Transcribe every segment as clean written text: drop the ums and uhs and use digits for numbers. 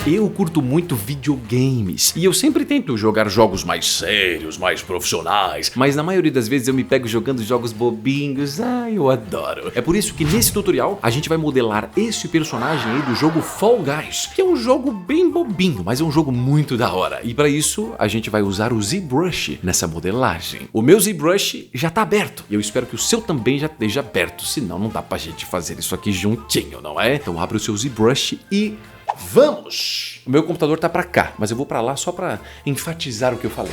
Eu curto muito videogames e eu sempre tento jogar jogos mais sérios, mais profissionais, mas na maioria das vezes eu me pego jogando jogos bobinhos. Eu adoro. É por isso que nesse tutorial a gente vai modelar esse personagem aí do jogo Fall Guys, que é um jogo bem bobinho, mas é um jogo muito da hora. E para isso a gente vai usar o ZBrush nessa modelagem. O meu ZBrush já tá aberto e eu espero que o seu também já esteja aberto, senão não dá pra gente fazer isso aqui juntinho, não é? Então abre o seu ZBrush e vamos! O meu computador tá pra cá, mas eu vou pra lá só pra enfatizar o que eu falei.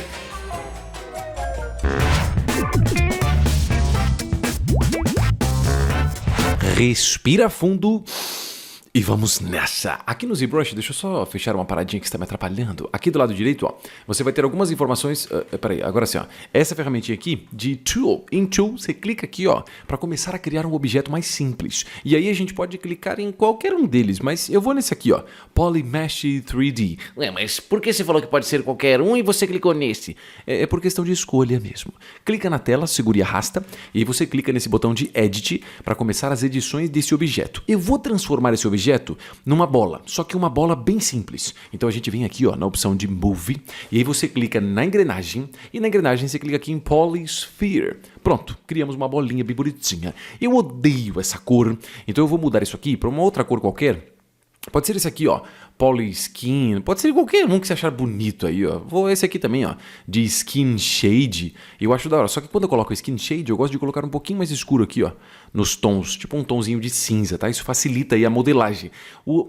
Respira fundo e vamos nessa. Aqui no ZBrush, deixa eu só fechar uma paradinha que está me atrapalhando. Aqui do lado direito, ó, você vai ter algumas informações. Peraí, agora sim, ó. Essa ferramentinha aqui de Tool. Em Tool, você clica aqui, ó, para começar a criar um objeto mais simples. E aí a gente pode clicar em qualquer um deles, mas eu vou nesse aqui, ó, Polymesh 3D. Ué, mas por que você falou que pode ser qualquer um e você clicou nesse? É por questão de escolha mesmo. Clica na tela, segura e arrasta, e aí você clica nesse botão de Edit para começar as edições desse objeto. Eu vou transformar esse objeto numa bola, só que uma bola bem simples. Então a gente vem aqui, ó, na opção de Move, e aí você clica na engrenagem, e na engrenagem você clica aqui em Polysphere. Pronto, criamos uma bolinha bem bonitinha. Eu odeio essa cor, então eu vou mudar isso aqui para uma outra cor qualquer. Pode ser esse aqui, ó, Polyskin, pode ser qualquer um que você achar bonito aí, ó. Vou esse aqui também, ó, de Skin Shade, eu acho da hora. Só que quando eu coloco Skin Shade, eu gosto de colocar um pouquinho mais escuro aqui, ó, nos tons, tipo um tonzinho de cinza, tá? Isso facilita aí a modelagem.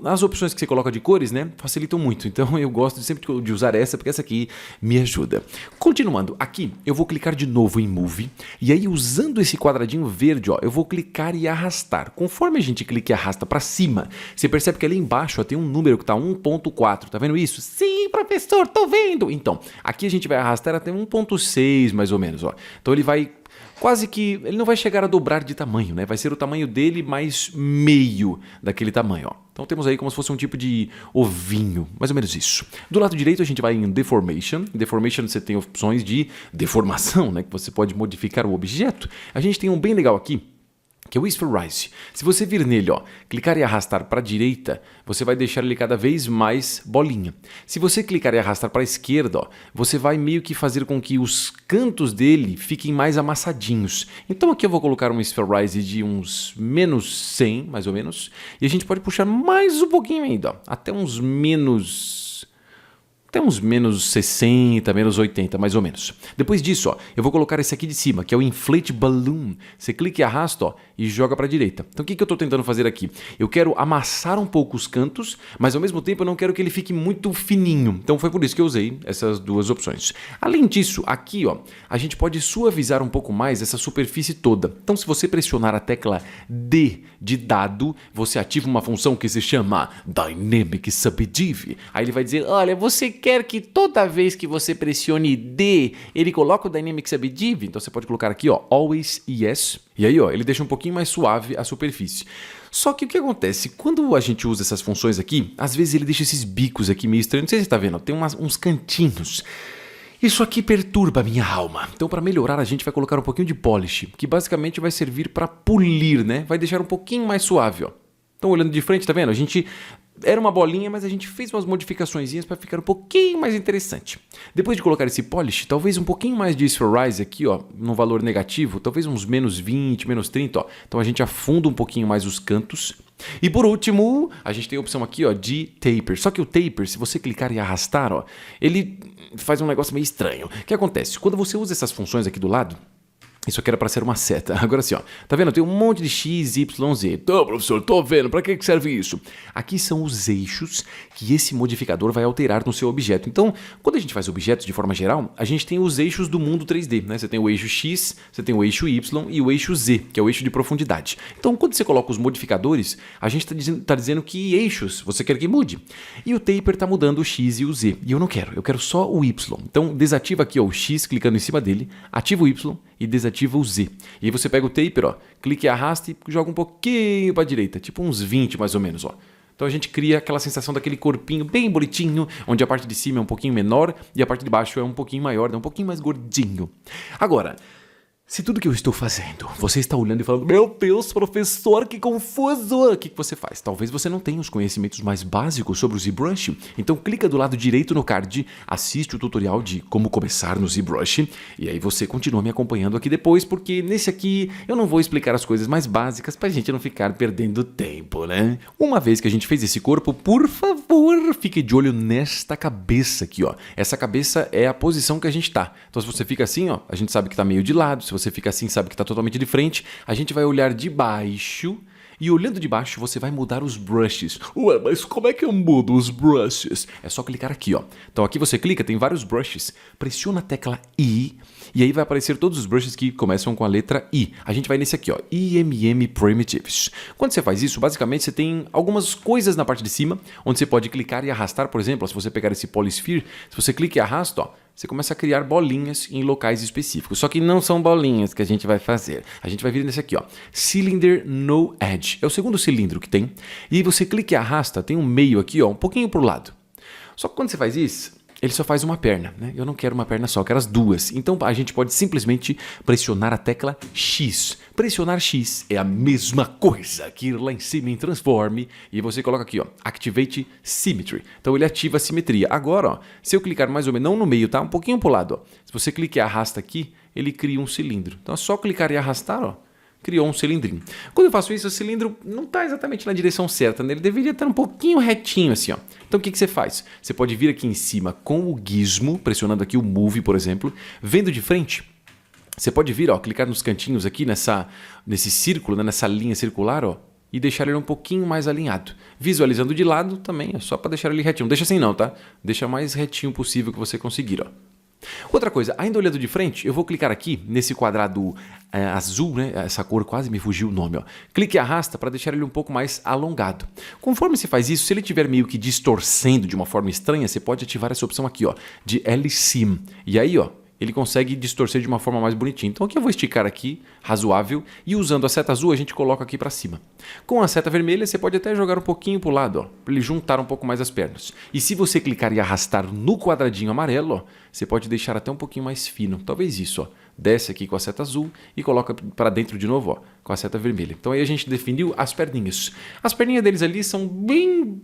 As opções que você coloca de cores, né, facilitam muito. Então eu gosto sempre de usar essa, porque essa aqui me ajuda. Continuando, aqui eu vou clicar de novo em Move, e aí usando esse quadradinho verde, ó, eu vou clicar e arrastar. Conforme a gente clica e arrasta para cima, você percebe que ali embaixo ó, tem um número que tá 1.4, tá vendo isso? Sim, professor, tô vendo! Então, aqui a gente vai arrastar até 1.6 mais ou menos, ó. Então ele vai quase que, ele não vai chegar a dobrar de tamanho, né? Vai ser o tamanho dele mais meio daquele tamanho, ó. Então temos aí como se fosse um tipo de ovinho, mais ou menos isso. Do lado direito a gente vai em Deformation. Em Deformation você tem opções de deformação, né? Que você pode modificar o objeto. A gente tem um bem legal aqui, que é o Spherize. Se você vir nele, ó, clicar e arrastar para a direita, você vai deixar ele cada vez mais bolinha. Se você clicar e arrastar para a esquerda, ó, você vai meio que fazer com que os cantos dele fiquem mais amassadinhos. Então aqui eu vou colocar um Spherize de uns menos 100, mais ou menos, e a gente pode puxar mais um pouquinho ainda, ó, até uns menos 60, menos 80, mais ou menos. Depois disso, ó, eu vou colocar esse aqui de cima, que é o Inflate Balloon. Você clica e arrasta, ó, e joga para a direita. Então o que eu estou tentando fazer aqui? Eu quero amassar um pouco os cantos, mas ao mesmo tempo eu não quero que ele fique muito fininho. Então foi por isso que eu usei essas duas opções. Além disso, aqui, ó, a gente pode suavizar um pouco mais essa superfície toda. Então se você pressionar a tecla D de dado, você ativa uma função que se chama Dynamic Subdiv. Aí ele vai dizer, olha, você quer que toda vez que você pressione D, ele coloca o Dynamic Subdiv? Então você pode colocar aqui, ó, Always Yes. E aí, ó, ele deixa um pouquinho mais suave a superfície. Só que o que acontece? Quando a gente usa essas funções aqui, às vezes ele deixa esses bicos aqui meio estranhos. Não sei se você tá vendo, ó, tem uns cantinhos. Isso aqui perturba a minha alma. Então, para melhorar, a gente vai colocar um pouquinho de polish, que basicamente vai servir para polir, né? Vai deixar um pouquinho mais suave, ó. Então, olhando de frente, tá vendo? A gente era uma bolinha, mas a gente fez umas modificaçõezinhas para ficar um pouquinho mais interessante. Depois de colocar esse polish, talvez um pouquinho mais de Spherize aqui, ó, no valor negativo, talvez uns menos 20, menos 30, ó. Então a gente afunda um pouquinho mais os cantos. E por último, a gente tem a opção aqui, ó, de Taper. Só que o Taper, se você clicar e arrastar, ó, ele faz um negócio meio estranho. O que acontece? Quando você usa essas funções aqui do lado, isso aqui era para ser uma seta. Agora sim, ó. Tá vendo? Tem um monte de X, Y, Z. Então, professor, tô vendo. Para que serve isso? Aqui são os eixos que esse modificador vai alterar no seu objeto. Então, quando a gente faz objetos de forma geral, a gente tem os eixos do mundo 3D, né? Você tem o eixo X, você tem o eixo Y e o eixo Z, que é o eixo de profundidade. Então, quando você coloca os modificadores, a gente tá dizendo que eixos você quer que mude. E o Taper tá mudando o X e o Z. E eu quero só o Y. Então, desativa aqui, ó, o X clicando em cima dele, ativa o Y e desativa o Z. E aí você pega o Taper, ó, clica e arrasta e joga um pouquinho para a direita, tipo uns 20 mais ou menos, ó. Então a gente cria aquela sensação daquele corpinho bem bonitinho, onde a parte de cima é um pouquinho menor e a parte de baixo é um pouquinho maior, é um pouquinho mais gordinho. Agora, Se tudo que eu estou fazendo, você está olhando e falando, meu Deus, professor, que confuso! O que você faz? Talvez você não tenha os conhecimentos mais básicos sobre o ZBrush. Então clica do lado direito no card, assiste o tutorial de como começar no ZBrush e aí você continua me acompanhando aqui depois, porque nesse aqui eu não vou explicar as coisas mais básicas pra gente não ficar perdendo tempo, né? Uma vez que a gente fez esse corpo, por favor, fique de olho nesta cabeça aqui, ó. Essa cabeça é a posição que a gente tá. Então se você fica assim, ó, a gente sabe que tá meio de lado. Se você fica assim, sabe que está totalmente de frente. A gente vai olhar de baixo e olhando de baixo você vai mudar os brushes. Ué, mas como é que eu mudo os brushes? É só clicar aqui, ó. Então aqui você clica, tem vários brushes. Pressiona a tecla I e aí vai aparecer todos os brushes que começam com a letra I. A gente vai nesse aqui, ó, IMM Primitives. Quando você faz isso, basicamente você tem algumas coisas na parte de cima, onde você pode clicar e arrastar, por exemplo, se você pegar esse Polysphere, se você clica e arrasta, ó, você começa a criar bolinhas em locais específicos. Só que não são bolinhas que a gente vai fazer. A gente vai vir nesse aqui, ó. Cylinder No Edge. É o segundo cilindro que tem. E aí você clica e arrasta, tem um meio aqui, ó, um pouquinho pro lado. Só que quando você faz isso, ele só faz uma perna, né? Eu não quero uma perna só, eu quero as duas. Então a gente pode simplesmente pressionar a tecla X. Pressionar X é a mesma coisa que ir lá em cima em Transform e você coloca aqui, ó, Activate Symmetry. Então ele ativa a simetria. Agora, ó, se eu clicar mais ou menos, não no meio, tá? Um pouquinho pro lado, ó. Se você clica e arrasta aqui, ele cria um cilindro. Então é só clicar e arrastar, ó. Criou um cilindrinho. Quando eu faço isso, o cilindro não está exatamente na direção certa, né? Ele deveria estar um pouquinho retinho assim, ó. Então o que você faz? Você pode vir aqui em cima com o gizmo, pressionando aqui o Move, por exemplo, vendo de frente. Você pode vir, ó, clicar nos cantinhos aqui nesse círculo, né? Nessa linha circular, ó, e deixar ele um pouquinho mais alinhado. Visualizando de lado também, é só para deixar ele retinho. Não deixa assim não, tá? Deixa o mais retinho possível que você conseguir, ó. Outra coisa, ainda olhando de frente, eu vou clicar aqui nesse quadrado azul, né? Essa cor quase me fugiu o nome, ó. Clique e arrasta para deixar ele um pouco mais alongado. Conforme você faz isso, se ele estiver meio que distorcendo de uma forma estranha, você pode ativar essa opção aqui, ó, de L-Sim. E aí, ó, ele consegue distorcer de uma forma mais bonitinha. Então aqui eu vou esticar aqui, razoável, e usando a seta azul a gente coloca aqui para cima. Com a seta vermelha você pode até jogar um pouquinho para o lado, ó, para ele juntar um pouco mais as pernas. E se você clicar e arrastar no quadradinho amarelo, ó, você pode deixar até um pouquinho mais fino. Talvez isso, ó. Desce aqui com a seta azul e coloca para dentro de novo, ó, com a seta vermelha. Então aí a gente definiu as perninhas. As perninhas deles ali são bem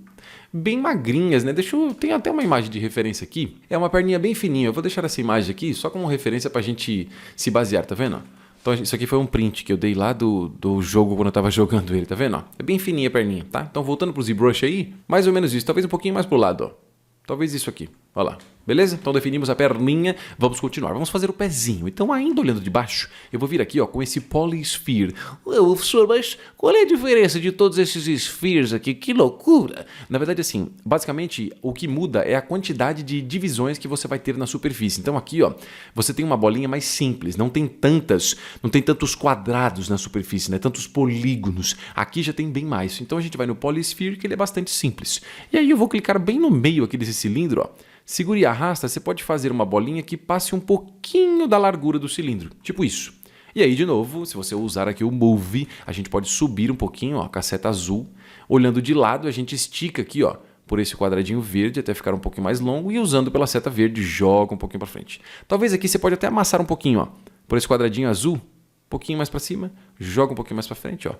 magrinhas, né? Tem até uma imagem de referência aqui. É uma perninha bem fininha. Eu vou deixar essa imagem aqui só como referência pra gente se basear, tá vendo? Então isso aqui foi um print que eu dei lá do jogo quando eu tava jogando ele, tá vendo? É bem fininha a perninha, tá? Então voltando pro ZBrush aí, mais ou menos isso. Talvez um pouquinho mais pro lado, ó. Talvez isso aqui. Olha lá. Beleza? Então definimos a perninha. Vamos continuar. Vamos fazer o pezinho. Então ainda olhando de baixo, eu vou vir aqui, ó, com esse Polysphere. Professor, mas qual é a diferença de todos esses spheres aqui? Que loucura! Na verdade, assim, basicamente o que muda é a quantidade de divisões que você vai ter na superfície. Então aqui, ó, você tem uma bolinha mais simples. Não tem tantos quadrados na superfície, né? Tantos polígonos. Aqui já tem bem mais. Então a gente vai no Polysphere, que ele é bastante simples. E aí eu vou clicar bem no meio aqui desse cilindro, ó. Segura e arrasta, você pode fazer uma bolinha que passe um pouquinho da largura do cilindro, tipo isso. E aí, de novo, se você usar aqui o Move, a gente pode subir um pouquinho, ó, com a seta azul. Olhando de lado, a gente estica aqui, ó, por esse quadradinho verde até ficar um pouquinho mais longo e usando pela seta verde, joga um pouquinho para frente. Talvez aqui você pode até amassar um pouquinho, ó, por esse quadradinho azul, um pouquinho mais para cima, joga um pouquinho mais para frente, ó.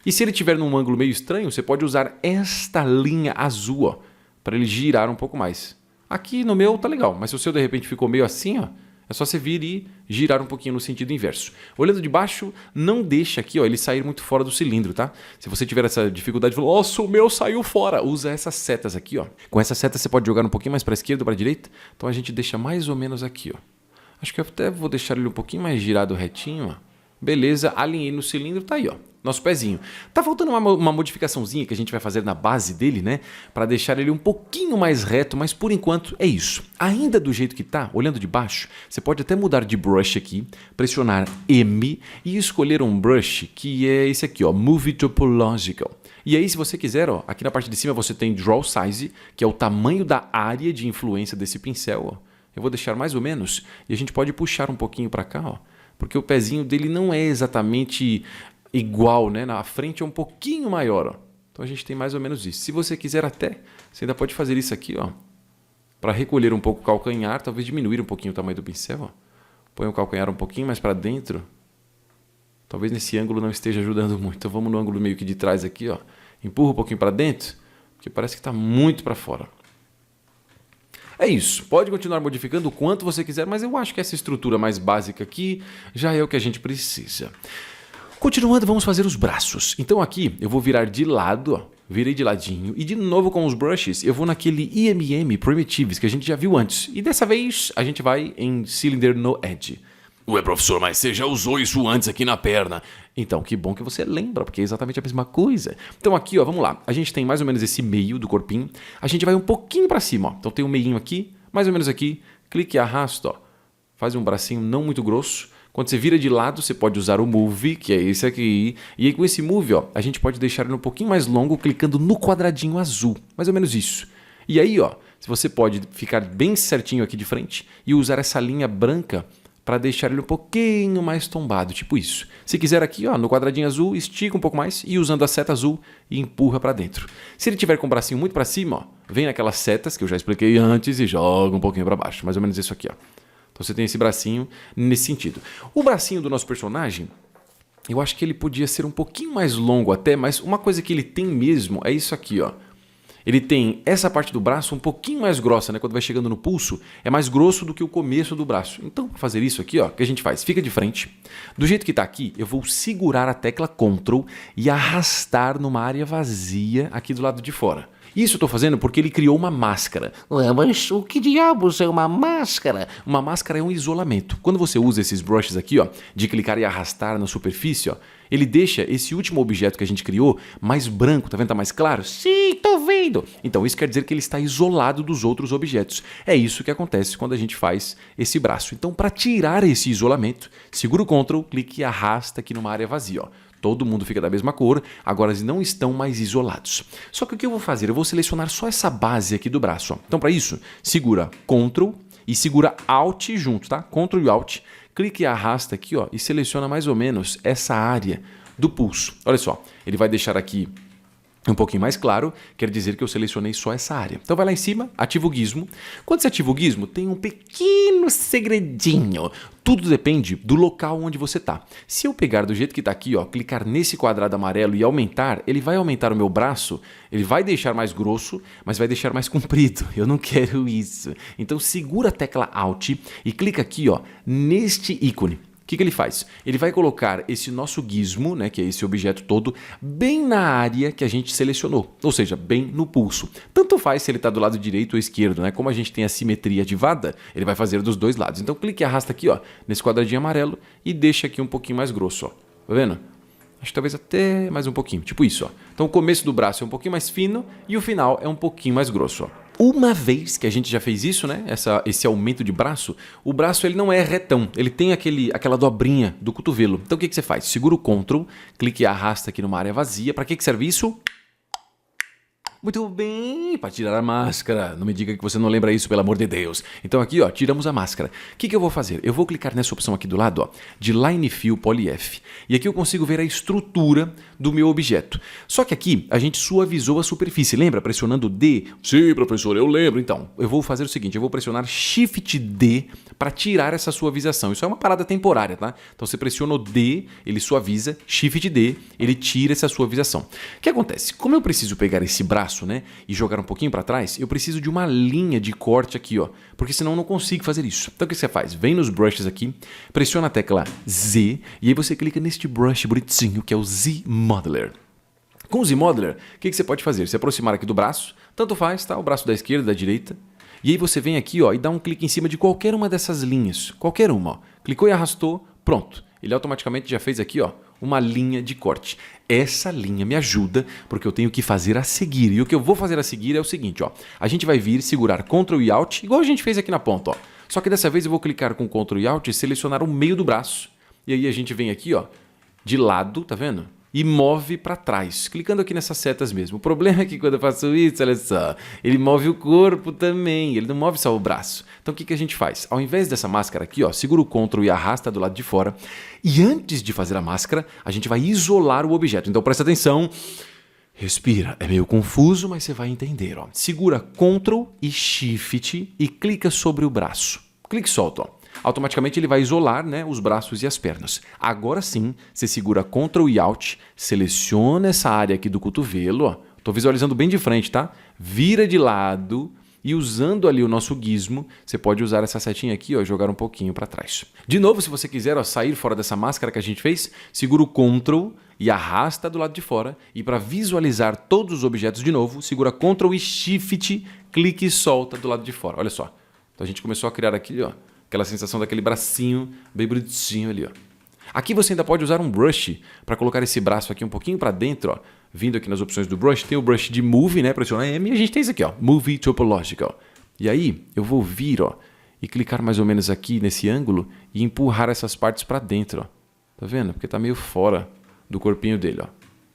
E se ele estiver num ângulo meio estranho, você pode usar esta linha azul, ó, para ele girar um pouco mais. Aqui no meu tá legal, mas se o seu de repente ficou meio assim, ó, é só você vir e girar um pouquinho no sentido inverso. Olhando de baixo, não deixa aqui, ó, ele sair muito fora do cilindro, tá? Se você tiver essa dificuldade de falar, nossa, o meu saiu fora, usa essas setas aqui, ó. Com essa seta você pode jogar um pouquinho mais para a esquerda ou para a direita, então a gente deixa mais ou menos aqui, ó. Acho que eu até vou deixar ele um pouquinho mais girado retinho, ó. Beleza, alinhei no cilindro, tá aí, ó. Nosso pezinho. Tá faltando uma modificaçãozinha que a gente vai fazer na base dele, né? Para deixar ele um pouquinho mais reto, mas por enquanto é isso. Ainda do jeito que tá, olhando de baixo, você pode até mudar de brush aqui, pressionar M e escolher um brush que é esse aqui, ó, Move Topological. E aí, se você quiser, ó, aqui na parte de cima você tem Draw Size, que é o tamanho da área de influência desse pincel, ó. Eu vou deixar mais ou menos e a gente pode puxar um pouquinho para cá, ó, porque o pezinho dele não é exatamente igual, né? Na frente é um pouquinho maior, ó. Então a gente tem mais ou menos isso. Se você quiser até, você ainda pode fazer isso aqui, ó, para recolher um pouco o calcanhar, talvez diminuir um pouquinho o tamanho do pincel, ó. Põe o calcanhar um pouquinho mais para dentro Talvez nesse ângulo não esteja ajudando muito. Então vamos no ângulo meio que de trás aqui, ó. Empurra um pouquinho para dentro, porque parece que está muito para fora. É isso, pode continuar modificando o quanto você quiser, mas eu acho que essa estrutura mais básica aqui já é o que a gente precisa. Continuando, vamos fazer os braços. Então aqui eu vou virar de lado, ó, virei de ladinho, e de novo com os brushes eu vou naquele IMM Primitives que a gente já viu antes. E dessa vez a gente vai em Cylinder no Edge. Ué, professor, mas você já usou isso antes aqui na perna. Então, que bom que você lembra, porque é exatamente a mesma coisa. Então aqui, ó, vamos lá. A gente tem mais ou menos esse meio do corpinho. A gente vai um pouquinho para cima, ó. Então tem um meinho aqui, mais ou menos aqui. Clique e arrasta, ó. Faz um bracinho não muito grosso. Quando você vira de lado, você pode usar o Move, que é esse aqui. E aí com esse Move, ó, a gente pode deixar ele um pouquinho mais longo, clicando no quadradinho azul. Mais ou menos isso. E aí, ó, você pode ficar bem certinho aqui de frente e usar essa linha branca para deixar ele um pouquinho mais tombado, tipo isso. Se quiser aqui, ó, no quadradinho azul, estica um pouco mais e usando a seta azul e empurra para dentro. Se ele tiver com o bracinho muito para cima, ó, vem naquelas setas que eu já expliquei antes e joga um pouquinho para baixo, mais ou menos isso aqui, ó. Então você tem esse bracinho nesse sentido. O bracinho do nosso personagem, eu acho que ele podia ser um pouquinho mais longo até, mas uma coisa que ele tem mesmo é isso aqui, ó. Ele tem essa parte do braço um pouquinho mais grossa, né? Quando vai chegando no pulso, é mais grosso do que o começo do braço. Então, para fazer isso aqui, ó, o que a gente faz? Fica de frente. Do jeito que está aqui, eu vou segurar a tecla Ctrl e arrastar numa área vazia aqui do lado de fora. Isso eu estou fazendo porque ele criou uma máscara. Ué, mas o que diabos é uma máscara? Uma máscara é um isolamento. Quando você usa esses brushes aqui, ó, de clicar e arrastar na superfície, ó, ele deixa esse último objeto que a gente criou mais branco, tá vendo? Tá mais claro? Sim, tô vendo. Então isso quer dizer que ele está isolado dos outros objetos. É isso que acontece quando a gente faz esse braço. Então para tirar esse isolamento, segura o Ctrl, clique e arrasta aqui numa área vazia, ó. Todo mundo fica da mesma cor, agora eles não estão mais isolados. Só que o que eu vou fazer? Eu vou selecionar só essa base aqui do braço, ó. Então para isso, segura Ctrl e segura Alt junto, tá? Ctrl e Alt, clique e arrasta aqui, ó, e seleciona mais ou menos essa área do pulso. Olha só, ele vai deixar aqui um pouquinho mais claro, quer dizer que eu selecionei só essa área. Então vai lá em cima, ativa o gizmo. Quando você ativa o gizmo, tem um pequeno segredinho. Tudo depende do local onde você está. Se eu pegar do jeito que está aqui, ó, clicar nesse quadrado amarelo e aumentar, ele vai aumentar o meu braço, ele vai deixar mais grosso, mas vai deixar mais comprido. Eu não quero isso. Então segura a tecla Alt e clica aqui, ó, neste ícone. O que ele faz? Ele vai colocar esse nosso gizmo, né, que é esse objeto todo, bem na área que a gente selecionou, ou seja, bem no pulso. Tanto faz se ele está do lado direito ou esquerdo, né? Como a gente tem a simetria ativada, ele vai fazer dos dois lados. Então clique e arrasta aqui, ó, nesse quadradinho amarelo e deixa aqui um pouquinho mais grosso, ó. Tá vendo? Acho que talvez até mais um pouquinho, tipo isso, ó. Então o começo do braço é um pouquinho mais fino e o final é um pouquinho mais grosso, ó. Uma vez que a gente já fez isso, né, esse aumento de braço, o braço ele não é retão, ele tem aquela dobrinha do cotovelo. Então o que você faz? Segura o Ctrl, clique e arrasta aqui numa área vazia. Para que serve isso? Muito bem, para tirar a máscara. Não me diga que você não lembra isso, pelo amor de Deus. Então aqui, ó, tiramos a máscara. O que eu vou fazer? Eu vou clicar nessa opção aqui do lado, ó, de Line Fill Poly F. E aqui eu consigo ver a estrutura do meu objeto. Só que aqui a gente suavizou a superfície, lembra? Pressionando D. Sim, professor, eu lembro. Então, eu vou fazer o seguinte, eu vou pressionar Shift D para tirar essa suavização. Isso é uma parada temporária, tá? Então você pressiona o D, ele suaviza, Shift D, ele tira essa suavização. O que acontece? Como eu preciso pegar esse braço, né, e jogar um pouquinho para trás, eu preciso de uma linha de corte aqui, ó, porque senão eu não consigo fazer isso. Então o que você faz? Vem nos brushes aqui, pressiona a tecla Z e aí você clica neste brush bonitinho que é o Z-Modeler. Com o Z-Modeler, o que você pode fazer? Se aproximar aqui do braço, tanto faz, tá? O braço da esquerda, da direita, e aí você vem aqui, ó, e dá um clique em cima de qualquer uma dessas linhas, qualquer uma, ó. Clicou e arrastou, pronto. Ele automaticamente já fez aqui, ó, uma linha de corte. Essa linha me ajuda porque eu tenho que fazer a seguir. E o que eu vou fazer a seguir é o seguinte, ó. A gente vai vir, segurar Ctrl e Alt, igual a gente fez aqui na ponta, ó. Só que dessa vez eu vou clicar com Ctrl e Alt e selecionar o meio do braço. E aí a gente vem aqui, ó, de lado, tá vendo? E move para trás, clicando aqui nessas setas mesmo. O problema é que quando eu faço isso, olha só, ele move o corpo também, ele não move só o braço. Então o que a gente faz? Ao invés dessa máscara aqui, ó, segura o Ctrl e arrasta do lado de fora. E antes de fazer a máscara, a gente vai isolar o objeto. Então presta atenção, respira. É meio confuso, mas você vai entender, ó. Segura Ctrl e Shift e clica sobre o braço. Clique e solta, ó. Automaticamente ele vai isolar, né, os braços e as pernas. Agora sim, você segura Ctrl e Alt, seleciona essa área aqui do cotovelo, ó. Tô visualizando bem de frente, tá? Vira de lado e usando ali o nosso gizmo, você pode usar essa setinha aqui, ó, e jogar um pouquinho para trás. De novo, se você quiser, ó, sair fora dessa máscara que a gente fez, segura o Ctrl e arrasta do lado de fora. E para visualizar todos os objetos de novo, segura Ctrl e Shift, clique e solta do lado de fora. Olha só. Então a gente começou a criar aqui, ó, aquela sensação daquele bracinho bem bonitinho ali, ó. Aqui você ainda pode usar um brush para colocar esse braço aqui um pouquinho para dentro, ó. Vindo aqui nas opções do brush, tem o brush de Move, né? Pressiona M e a gente tem isso aqui, ó, Movie Topological. E aí eu vou vir, ó, e clicar mais ou menos aqui nesse ângulo e empurrar essas partes para dentro, ó. Tá vendo? Porque tá meio fora do corpinho dele, ó.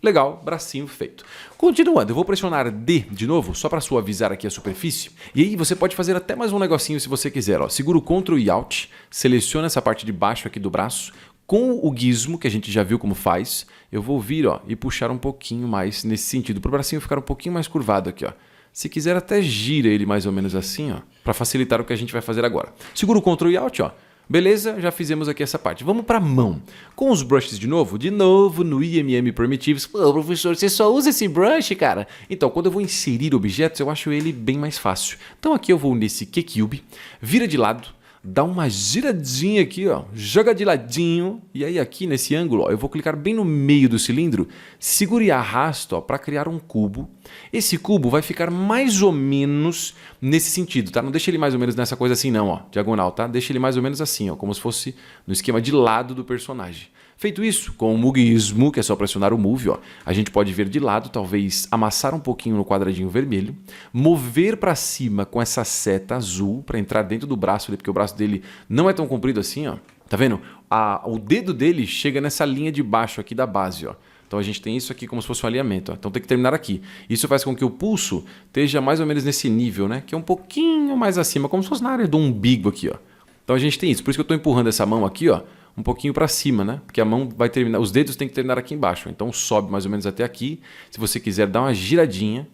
Legal, bracinho feito. Continuando, eu vou pressionar D de novo, só para suavizar aqui a superfície. E aí você pode fazer até mais um negocinho se você quiser, ó. Segura o Ctrl e Alt, seleciona essa parte de baixo aqui do braço. Com o gizmo, que a gente já viu como faz, eu vou vir, ó, e puxar um pouquinho mais nesse sentido, para o bracinho ficar um pouquinho mais curvado aqui, ó. Se quiser até gira ele mais ou menos assim, ó, para facilitar o que a gente vai fazer agora. Segura o Ctrl e Alt, ó. Beleza, já fizemos aqui essa parte. Vamos para a mão. Com os brushes de novo no IMM Primitives. Pô, professor, você só usa esse brush, cara? Então, quando eu vou inserir objetos, eu acho ele bem mais fácil. Então aqui eu vou nesse Q-Cube, vira de lado, dá uma giradinha aqui, ó, joga de ladinho, e aí aqui nesse ângulo, ó, eu vou clicar bem no meio do cilindro, seguro e arrasto para criar um cubo. Esse cubo vai ficar mais ou menos nesse sentido, tá? Não deixa ele mais ou menos nessa coisa assim não, ó, diagonal, tá? Deixa ele mais ou menos assim, ó, como se fosse no esquema de lado do personagem. Feito isso, com o Gizmo, que é só pressionar o Move, ó, a gente pode ver de lado, talvez amassar um pouquinho no quadradinho vermelho, mover para cima com essa seta azul para entrar dentro do braço dele, porque o braço dele não é tão comprido assim, ó. Tá vendo? O dedo dele chega nessa linha de baixo aqui da base, ó. Então a gente tem isso aqui como se fosse um alinhamento, ó. Então tem que terminar aqui. Isso faz com que o pulso esteja mais ou menos nesse nível, né? Que é um pouquinho mais acima, como se fosse na área do umbigo aqui, ó. Então a gente tem isso. Por isso que eu estou empurrando essa mão aqui, ó, um pouquinho para cima, né? Porque a mão vai terminar, os dedos têm que terminar aqui embaixo. Então sobe mais ou menos até aqui. Se você quiser dar uma giradinha,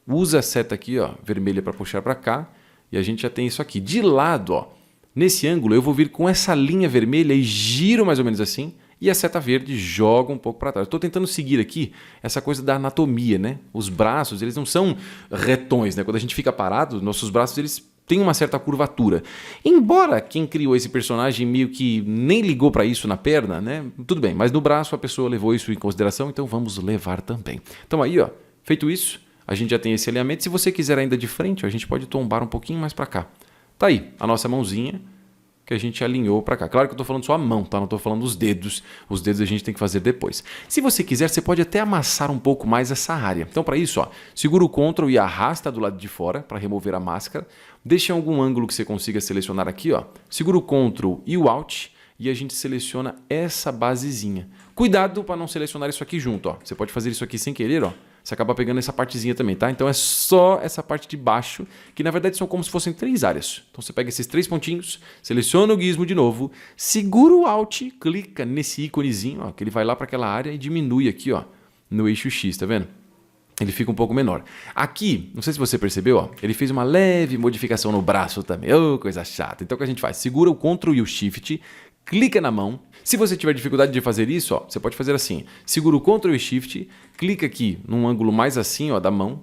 usa a seta aqui, ó, vermelha para puxar para cá, e a gente já tem isso aqui. De lado, ó, nesse ângulo eu vou vir com essa linha vermelha e giro mais ou menos assim, e a seta verde joga um pouco para trás. Estou tentando seguir aqui essa coisa da anatomia, né? Os braços, eles não são retões, né? Quando a gente fica parado, nossos braços, eles tem uma certa curvatura. Embora quem criou esse personagem meio que nem ligou para isso na perna, né? Tudo bem, mas no braço a pessoa levou isso em consideração, então vamos levar também. Então aí, ó, feito isso, a gente já tem esse alinhamento. Se você quiser ainda de frente, ó, a gente pode tombar um pouquinho mais para cá. Tá aí, a nossa mãozinha que a gente alinhou para cá. Claro que eu estou falando só a mão, tá? Não estou falando os dedos. Os dedos a gente tem que fazer depois. Se você quiser, você pode até amassar um pouco mais essa área. Então, para isso, ó, segura o Ctrl e arrasta do lado de fora para remover a máscara. Deixa em algum ângulo que você consiga selecionar aqui, ó. Segura o Ctrl e o Alt e a gente seleciona essa basezinha. Cuidado para não selecionar isso aqui junto, ó. Você pode fazer isso aqui sem querer, ó. Você acaba pegando essa partezinha também, tá? Então é só essa parte de baixo, que na verdade são como se fossem 3 áreas. Então você pega esses 3 pontinhos, seleciona o gizmo de novo, segura o Alt, clica nesse íconezinho, ó, que ele vai lá para aquela área e diminui aqui, ó, no eixo X, tá vendo? Ele fica um pouco menor. Aqui, não sei se você percebeu, ó, ele fez uma leve modificação no braço também. Oh, coisa chata. Então o que a gente faz? Segura o Ctrl e o Shift, clica na mão. Se você tiver dificuldade de fazer isso, ó, você pode fazer assim. Segura o Ctrl e Shift, clica aqui num ângulo mais assim, ó, da mão,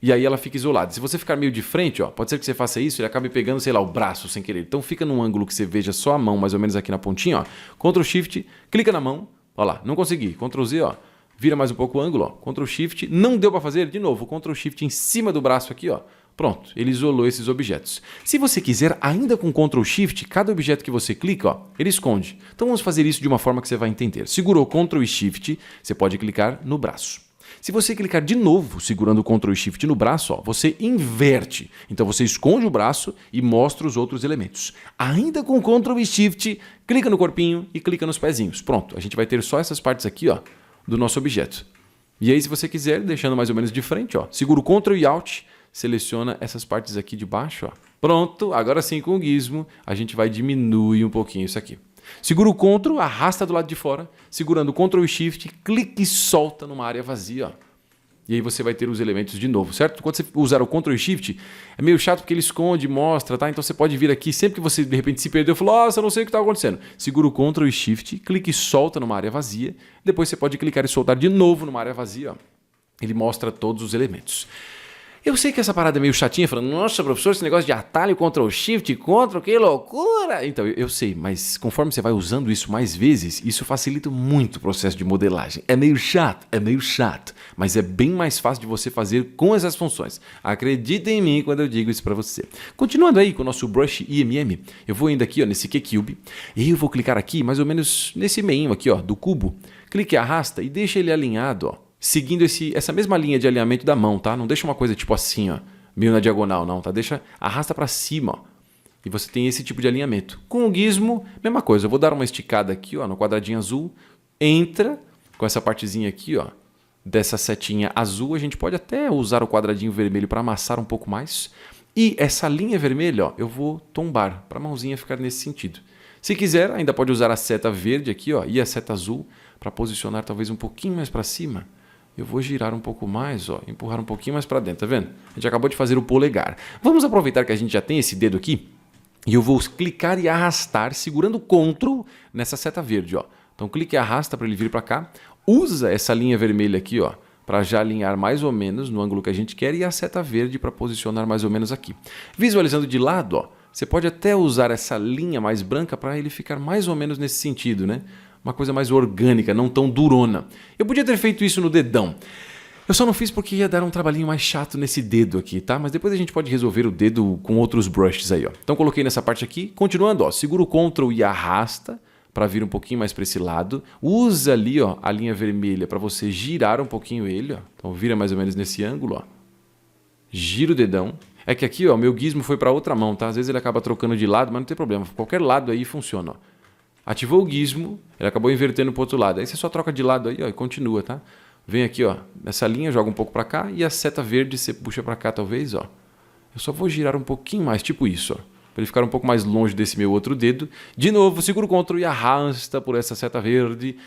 e aí ela fica isolada. Se você ficar meio de frente, ó, pode ser que você faça isso e acabe pegando, sei lá, o braço sem querer. Então fica num ângulo que você veja só a mão, mais ou menos aqui na pontinha, ó. Ctrl Shift, clica na mão. Ó lá, não consegui. Ctrl Z, ó. Vira mais um pouco o ângulo, ó. Ctrl Shift, não deu para fazer, de novo, Ctrl Shift em cima do braço aqui, ó. Pronto, ele isolou esses objetos. Se você quiser, ainda com Ctrl Shift, cada objeto que você clica, ó, ele esconde. Então vamos fazer isso de uma forma que você vai entender. Segurou Ctrl e Shift, você pode clicar no braço. Se você clicar de novo, segurando o Ctrl e Shift no braço, ó, você inverte. Então você esconde o braço e mostra os outros elementos. Ainda com Ctrl e Shift, clica no corpinho e clica nos pezinhos. Pronto, a gente vai ter só essas partes aqui, ó, do nosso objeto. E aí, se você quiser, deixando mais ou menos de frente, ó, segura o Ctrl e Alt, seleciona essas partes aqui de baixo, ó. Pronto, agora sim com o gizmo a gente vai diminuir um pouquinho isso aqui. Segura o Ctrl, arrasta do lado de fora, segurando o Ctrl e Shift, clica e solta numa área vazia, ó. E aí você vai ter os elementos de novo, certo? Quando você usar o Ctrl e Shift, é meio chato porque ele esconde, mostra, tá? Então você pode vir aqui, sempre que você de repente se perdeu, falou, nossa, eu não sei o que está acontecendo. Segura o Ctrl e Shift, clica e solta numa área vazia. Depois você pode clicar e soltar de novo numa área vazia, ó. Ele mostra todos os elementos. Eu sei que essa parada é meio chatinha, falando, nossa, professor, esse negócio de atalho, Ctrl Shift, Ctrl, que loucura! Então, eu sei, mas conforme você vai usando isso mais vezes, isso facilita muito o processo de modelagem. É meio chato, mas é bem mais fácil de você fazer com essas funções. Acredita em mim quando eu digo isso para você. Continuando aí com o nosso Brush IMM, eu vou indo aqui ó, nesse Q-Cube, e eu vou clicar aqui mais ou menos nesse meinho aqui ó, do cubo. Clique e arrasta e deixa ele alinhado, ó. Seguindo essa mesma linha de alinhamento da mão, tá? Não deixa uma coisa tipo assim, ó, meio na diagonal, não, tá? Arrasta para cima, ó. E você tem esse tipo de alinhamento. Com o gizmo, mesma coisa. Eu vou dar uma esticada aqui, ó, no quadradinho azul. Entra com essa partezinha aqui, ó, dessa setinha azul. A gente pode até usar o quadradinho vermelho para amassar um pouco mais. E essa linha vermelha, ó, eu vou tombar para a mãozinha ficar nesse sentido. Se quiser, ainda pode usar a seta verde aqui, ó, e a seta azul para posicionar talvez um pouquinho mais para cima. Eu vou girar um pouco mais, ó, empurrar um pouquinho mais para dentro, tá vendo? A gente acabou de fazer o polegar. Vamos aproveitar que a gente já tem esse dedo aqui e eu vou clicar e arrastar segurando o Ctrl nessa seta verde, ó. Então clique e arrasta para ele vir para cá. Usa essa linha vermelha aqui, ó, para já alinhar mais ou menos no ângulo que a gente quer e a seta verde para posicionar mais ou menos aqui. Visualizando de lado, ó, você pode até usar essa linha mais branca para ele ficar mais ou menos nesse sentido, né? Uma coisa mais orgânica, não tão durona. Eu podia ter feito isso no dedão. Eu só não fiz porque ia dar um trabalhinho mais chato nesse dedo aqui, tá? Mas depois a gente pode resolver o dedo com outros brushes aí, ó. Então coloquei nessa parte aqui. Continuando, ó, segura o Ctrl e arrasta para vir um pouquinho mais para esse lado. Usa ali, ó, a linha vermelha para você girar um pouquinho ele, ó. Então vira mais ou menos nesse ângulo, ó. Gira o dedão. É que aqui, ó, meu gizmo foi para outra mão, tá? Às vezes ele acaba trocando de lado, mas não tem problema. Qualquer lado aí funciona, ó. Ativou o gizmo, ele acabou invertendo para o outro lado. Aí você só troca de lado aí, ó, e continua, tá? Vem aqui, ó, nessa linha, joga um pouco para cá e a seta verde você puxa para cá talvez, ó. Eu só vou girar um pouquinho mais, tipo isso, ó, para ele ficar um pouco mais longe desse meu outro dedo. De novo, segura o Ctrl e arrasta por essa seta verde.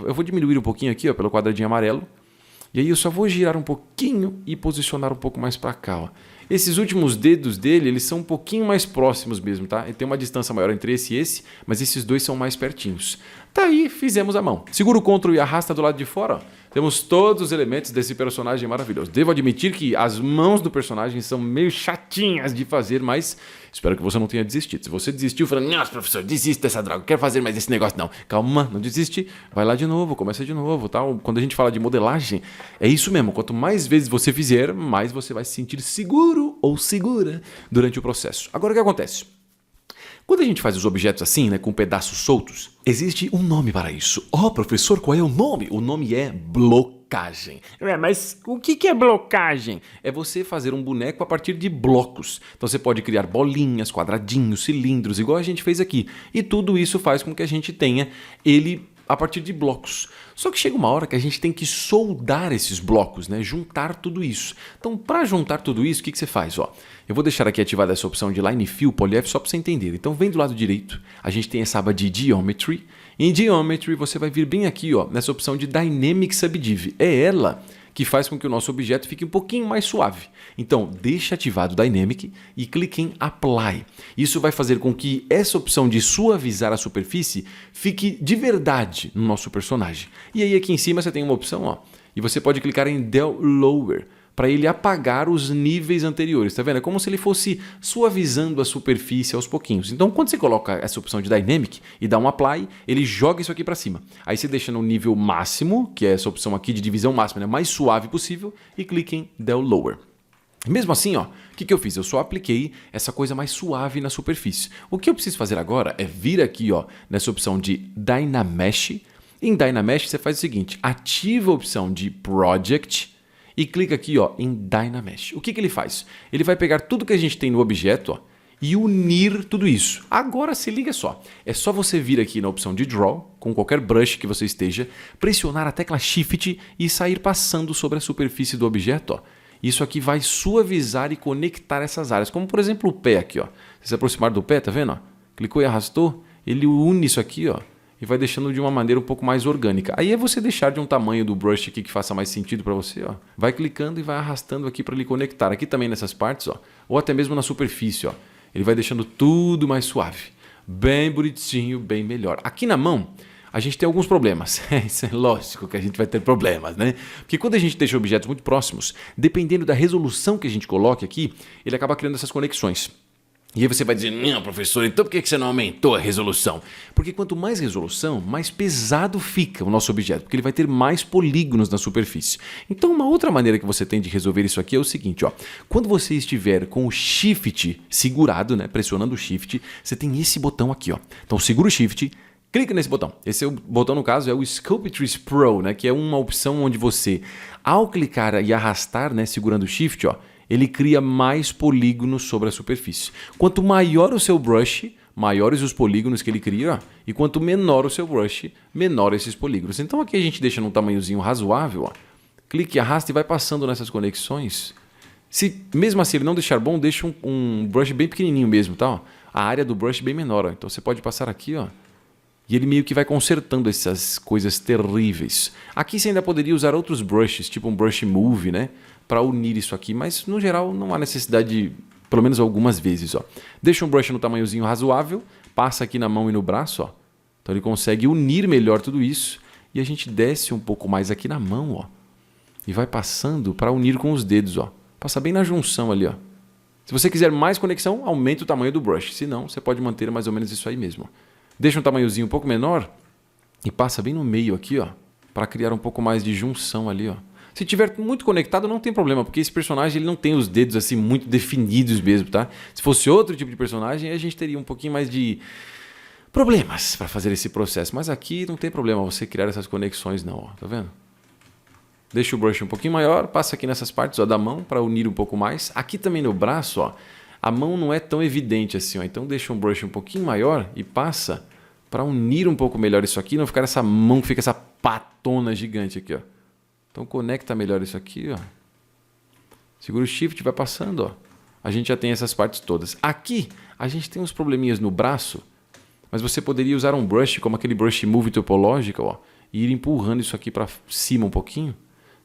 Eu vou diminuir um pouquinho aqui, ó, pelo quadradinho amarelo. E aí eu só vou girar um pouquinho e posicionar um pouco mais para cá, ó. Esses últimos dedos dele, eles são um pouquinho mais próximos mesmo, tá? Ele tem uma distância maior entre esse e esse, mas esses dois são mais pertinhos. Tá aí, fizemos a mão. Segura o Ctrl e arrasta do lado de fora, ó. Temos todos os elementos desse personagem maravilhoso. Devo admitir que as mãos do personagem são meio chatinhas de fazer, mas espero que você não tenha desistido. Se você desistiu falando, nossa, professor, desiste dessa droga, não quero fazer mais esse negócio não. Calma, não desiste, vai lá de novo, começa de novo, tá? Quando a gente fala de modelagem, é isso mesmo. Quanto mais vezes você fizer, mais você vai se sentir seguro ou segura durante o processo. Agora o que acontece? Quando a gente faz os objetos assim, né, com pedaços soltos, existe um nome para isso. Oh, professor, qual é o nome? O nome é blocagem. Mas o que é blocagem? É você fazer um boneco a partir de blocos. Então você pode criar bolinhas, quadradinhos, cilindros, igual a gente fez aqui. E tudo isso faz com que a gente tenha ele a partir de blocos. Só que chega uma hora que a gente tem que soldar esses blocos, né? Juntar tudo isso. Então, para juntar tudo isso, o que você faz? Ó, eu vou deixar aqui ativada essa opção de Line Fill Polyf só para você entender. Então, vem do lado direito, a gente tem essa aba de Geometry. Em Geometry, você vai vir bem aqui, ó, nessa opção de Dynamic Subdiv. É ela que faz com que o nosso objeto fique um pouquinho mais suave. Então, deixa ativado o Dynamic e clique em Apply. Isso vai fazer com que essa opção de suavizar a superfície fique de verdade no nosso personagem. E aí aqui em cima você tem uma opção, ó, e você pode clicar em Del Lower para ele apagar os níveis anteriores, tá vendo? É como se ele fosse suavizando a superfície aos pouquinhos. Então, quando você coloca essa opção de Dynamic e dá um Apply, ele joga isso aqui para cima. Aí você deixa no nível máximo, que é essa opção aqui de divisão máxima, né, mais suave possível, e clica em Del Lower. Mesmo assim, ó, o que eu fiz? Eu só apliquei essa coisa mais suave na superfície. O que eu preciso fazer agora é vir aqui, ó, nessa opção de Dynamesh. Em Dynamesh você faz o seguinte, ativa a opção de Project e clica aqui, ó, em Dynamesh. O que ele faz? Ele vai pegar tudo que a gente tem no objeto, ó, e unir tudo isso. Agora se liga só, é só você vir aqui na opção de Draw, com qualquer brush que você esteja, pressionar a tecla Shift e sair passando sobre a superfície do objeto, ó. Isso aqui vai suavizar e conectar essas áreas, como por exemplo o pé aqui, ó. Se você aproximar do pé, tá vendo? Ó? Clicou e arrastou, ele une isso aqui, ó, e vai deixando de uma maneira um pouco mais orgânica. Aí é você deixar de um tamanho do brush aqui que faça mais sentido para você, ó. Vai clicando e vai arrastando aqui para ele conectar. Aqui também nessas partes, ó, ou até mesmo na superfície, ó. Ele vai deixando tudo mais suave. Bem bonitinho, bem melhor. Aqui na mão, a gente tem alguns problemas. Isso é lógico que a gente vai ter problemas, né? Porque quando a gente deixa objetos muito próximos, dependendo da resolução que a gente coloque aqui, ele acaba criando essas conexões. E aí você vai dizer, não, professor, então por que você não aumentou a resolução? Porque quanto mais resolução, mais pesado fica o nosso objeto, porque ele vai ter mais polígonos na superfície. Então uma outra maneira que você tem de resolver isso aqui é o seguinte, ó. Quando você estiver com o Shift segurado, né, pressionando o Shift, você tem esse botão aqui, ó. Então segura o Shift, clica nesse botão. Esse botão, no caso, é o Sculptris Pro, né, que é uma opção onde você, ao clicar e arrastar, né, segurando o Shift, ó, ele cria mais polígonos sobre a superfície. Quanto maior o seu brush, maiores os polígonos que ele cria, e quanto menor o seu brush, menor esses polígonos. Então aqui a gente deixa num tamanhozinho razoável, ó. Clique, arrasta e vai passando nessas conexões. Se mesmo assim ele não deixar bom, deixa um brush bem pequenininho mesmo, tá? Ó. A área do brush bem menor, ó. Então você pode passar aqui, ó. E ele meio que vai consertando essas coisas terríveis. Aqui você ainda poderia usar outros brushes, tipo um brush move, né? Para unir isso aqui, mas no geral não há necessidade, pelo menos algumas vezes, ó. Deixa um brush no tamanhozinho razoável, passa aqui na mão e no braço, ó. Então ele consegue unir melhor tudo isso. E a gente desce um pouco mais aqui na mão, ó. E vai passando para unir com os dedos, ó. Passa bem na junção ali, ó. Se você quiser mais conexão, aumenta o tamanho do brush. Se não, você pode manter mais ou menos isso aí mesmo, ó. Deixa um tamanhozinho um pouco menor e passa bem no meio aqui, ó, para criar um pouco mais de junção ali, ó. Se tiver muito conectado, não tem problema, porque esse personagem ele não tem os dedos assim muito definidos mesmo, tá? Se fosse outro tipo de personagem, a gente teria um pouquinho mais de problemas para fazer esse processo. Mas aqui não tem problema você criar essas conexões não, ó. Tá vendo? Deixa o brush um pouquinho maior, passa aqui nessas partes, ó, da mão para unir um pouco mais. Aqui também no braço, ó, a mão não é tão evidente assim, ó. Então deixa um brush um pouquinho maior e passa para unir um pouco melhor isso aqui, não ficar essa mão que fica essa patona gigante aqui, ó. Então conecta melhor isso aqui, ó. Segura o Shift e vai passando, ó. A gente já tem essas partes todas. Aqui a gente tem uns probleminhas no braço, mas você poderia usar um brush como aquele brush move topológico, ó, e ir empurrando isso aqui para cima um pouquinho,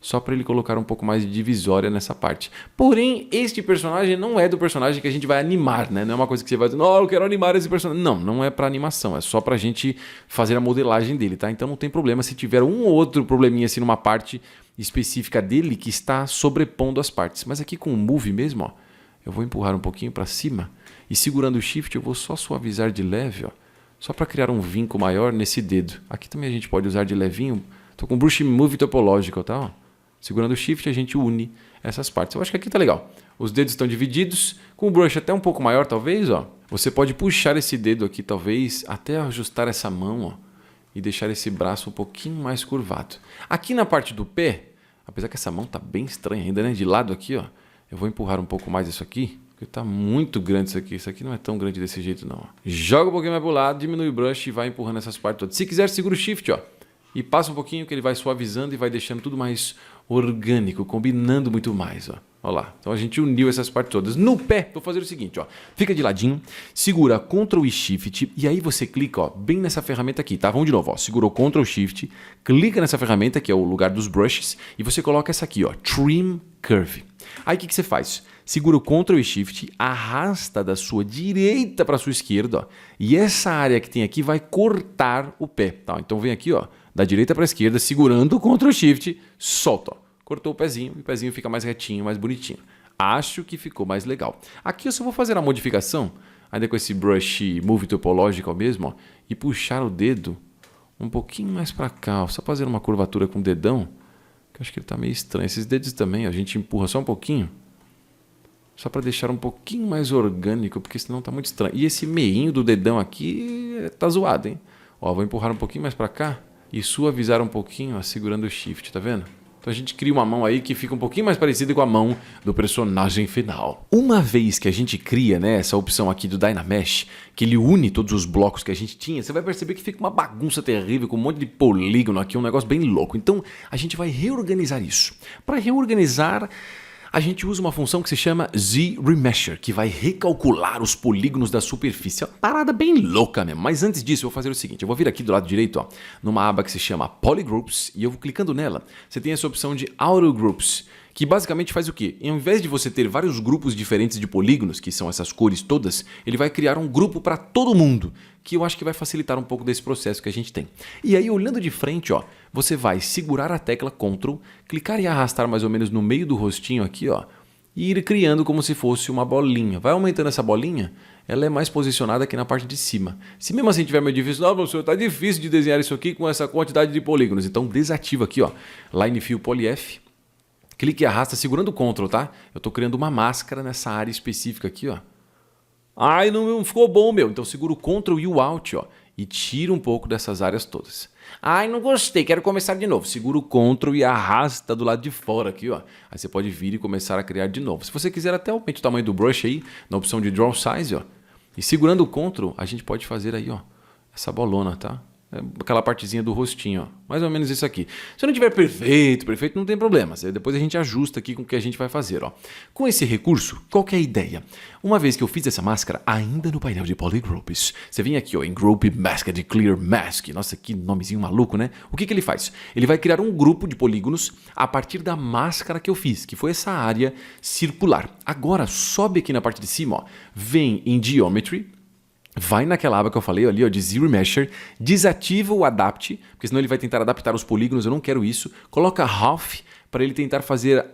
só para ele colocar um pouco mais de divisória nessa parte. Porém, este personagem não é do personagem que a gente vai animar, né? Não é uma coisa que você vai dizer, não, eu quero animar esse personagem. Não, não é para animação, é só para a gente fazer a modelagem dele, tá? Então não tem problema se tiver um ou outro probleminha assim numa parte específica dele que está sobrepondo as partes. Mas aqui com o Move mesmo, ó, eu vou empurrar um pouquinho para cima e segurando o Shift eu vou só suavizar de leve, ó, só para criar um vinco maior nesse dedo. Aqui também a gente pode usar de levinho. Tô com o Brush Move topológico, tá? Ó. Segurando o Shift a gente une essas partes. Eu acho que aqui tá legal. Os dedos estão divididos, com o brush até um pouco maior talvez, ó. Você pode puxar esse dedo aqui talvez até ajustar essa mão, ó, e deixar esse braço um pouquinho mais curvado. Aqui na parte do pé, apesar que essa mão tá bem estranha ainda, né, de lado aqui, ó, eu vou empurrar um pouco mais isso aqui, porque tá muito grande isso aqui. Isso aqui não é tão grande desse jeito não, ó. Joga um pouquinho mais pro lado, diminui o brush e vai empurrando essas partes todas. Se quiser, segura o Shift, ó, e passa um pouquinho que ele vai suavizando e vai deixando tudo mais orgânico, combinando muito mais, ó. Olha lá. Então a gente uniu essas partes todas. No pé, vou fazer o seguinte, ó. Fica de ladinho, segura Ctrl e Shift e aí você clica, ó, bem nessa ferramenta aqui, tá? Vamos de novo, ó. Segurou Ctrl Shift, clica nessa ferramenta que é o lugar dos brushes e você coloca essa aqui, ó, Trim Curve. Aí o que você faz? Segura o Ctrl e Shift, arrasta da sua direita para a sua esquerda, ó, e essa área que tem aqui vai cortar o pé, tá? Então vem aqui, ó, da direita para a esquerda, segurando o Ctrl Shift, solta, ó. Cortou o pezinho e o pezinho fica mais retinho, mais bonitinho. Acho que ficou mais legal. Aqui eu só vou fazer a modificação, ainda com esse brush move topológico mesmo, ó, e puxar o dedo um pouquinho mais para cá, ó, só fazer uma curvatura com o dedão, que eu acho que ele tá meio estranho. Esses dedos também, ó, a gente empurra só um pouquinho, só para deixar um pouquinho mais orgânico, porque senão tá muito estranho. E esse meinho do dedão aqui tá zoado, hein? Ó, vou empurrar um pouquinho mais para cá e suavizar um pouquinho, ó, segurando o Shift, tá vendo? Então a gente cria uma mão aí que fica um pouquinho mais parecida com a mão do personagem final. Uma vez que a gente cria, né, essa opção aqui do Dynamesh, que ele une todos os blocos que a gente tinha, você vai perceber que fica uma bagunça terrível, com um monte de polígono aqui, um negócio bem louco. Então a gente vai reorganizar isso. Para reorganizar, A gente usa uma função que se chama Z-Remesher, que vai recalcular os polígonos da superfície. É uma parada bem louca mesmo. Mas antes disso, eu vou fazer o seguinte. Eu vou vir aqui do lado direito, ó, numa aba que se chama Polygroups, e eu vou clicando nela. Você tem essa opção de Auto Groups, que basicamente faz o quê? Ao invés de você ter vários grupos diferentes de polígonos, que são essas cores todas, ele vai criar um grupo para todo mundo, que eu acho que vai facilitar um pouco desse processo que a gente tem. E aí, olhando de frente, ó, você vai segurar a tecla Ctrl, clicar e arrastar mais ou menos no meio do rostinho aqui, ó, e ir criando como se fosse uma bolinha. Vai aumentando essa bolinha, ela é mais posicionada aqui na parte de cima. Se mesmo assim tiver meio difícil, não, professor, tá difícil de desenhar isso aqui com essa quantidade de polígonos. Então desativa aqui, ó, Line Fill Poly F. Clique e arrasta segurando o Ctrl, tá? Eu tô criando uma máscara nessa área específica aqui, ó. Ai, não ficou bom, meu. Então segura o Ctrl e o Alt, ó, e tira um pouco dessas áreas todas. Ai, não gostei, quero começar de novo. Segura o Ctrl e arrasta do lado de fora aqui, ó. Aí você pode vir e começar a criar de novo. Se você quiser, até aumente o tamanho do brush aí, na opção de Draw Size, ó. E segurando o Ctrl, a gente pode fazer aí, ó, essa bolona, tá? Aquela partezinha do rostinho, ó. Mais ou menos isso aqui. Se não tiver perfeito, não tem problema. Depois a gente ajusta aqui com o que a gente vai fazer, ó. Com esse recurso, qual que é a ideia? Uma vez que eu fiz essa máscara, ainda no painel de Polygroups, você vem aqui, ó, em Group Masked Clear Mask. Nossa, que nomezinho maluco, né? O que ele faz? Ele vai criar um grupo de polígonos a partir da máscara que eu fiz, que foi essa área circular. Agora, sobe aqui na parte de cima, ó. Vem em Geometry. Vai naquela aba que eu falei ali, ó, de Z-Remesher, desativa o Adapt, porque senão ele vai tentar adaptar os polígonos, eu não quero isso. Coloca Half para ele tentar fazer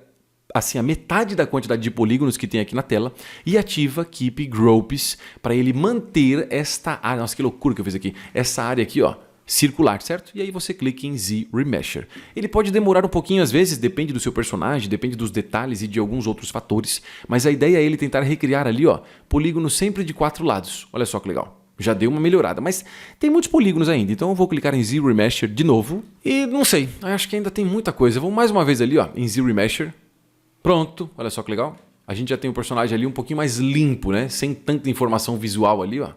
assim a metade da quantidade de polígonos que tem aqui na tela e ativa Keep Groups para ele manter esta área. Nossa, que loucura que eu fiz aqui. Essa área aqui, ó, circular, certo? E aí você clica em Z-Remesher. Ele pode demorar um pouquinho às vezes, depende do seu personagem, depende dos detalhes e de alguns outros fatores, mas a ideia é ele tentar recriar ali, ó, polígonos sempre de 4 lados. Olha só que legal. Já deu uma melhorada, mas tem muitos polígonos ainda, então eu vou clicar em Z-Remesher de novo e não sei, acho que ainda tem muita coisa. Vamos mais uma vez ali, ó, em Z-Remesher. Pronto, olha só que legal. A gente já tem o personagem ali um pouquinho mais limpo, né? Sem tanta informação visual ali, ó.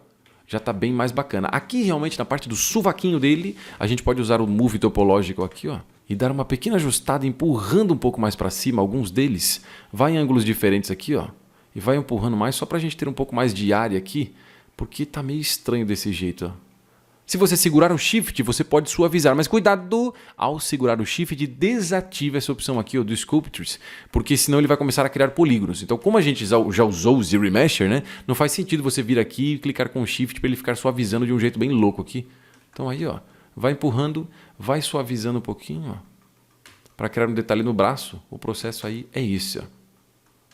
Já está bem mais bacana. Aqui realmente na parte do sovaquinho dele, a gente pode usar o Move topológico aqui, ó, e dar uma pequena ajustada empurrando um pouco mais para cima, alguns deles. Vai em ângulos diferentes aqui, ó, e vai empurrando mais só para a gente ter um pouco mais de área aqui, porque tá meio estranho desse jeito, ó. Se você segurar o Shift, você pode suavizar, mas cuidado ao segurar o Shift, desativa essa opção aqui, ó, do Sculptures, porque senão ele vai começar a criar polígonos. Então, como a gente já usou o Z-Remesher, né, não faz sentido você vir aqui e clicar com o Shift para ele ficar suavizando de um jeito bem louco aqui. Então aí, ó, vai empurrando, vai suavizando um pouquinho, ó, para criar um detalhe no braço. O processo aí é isso, ó.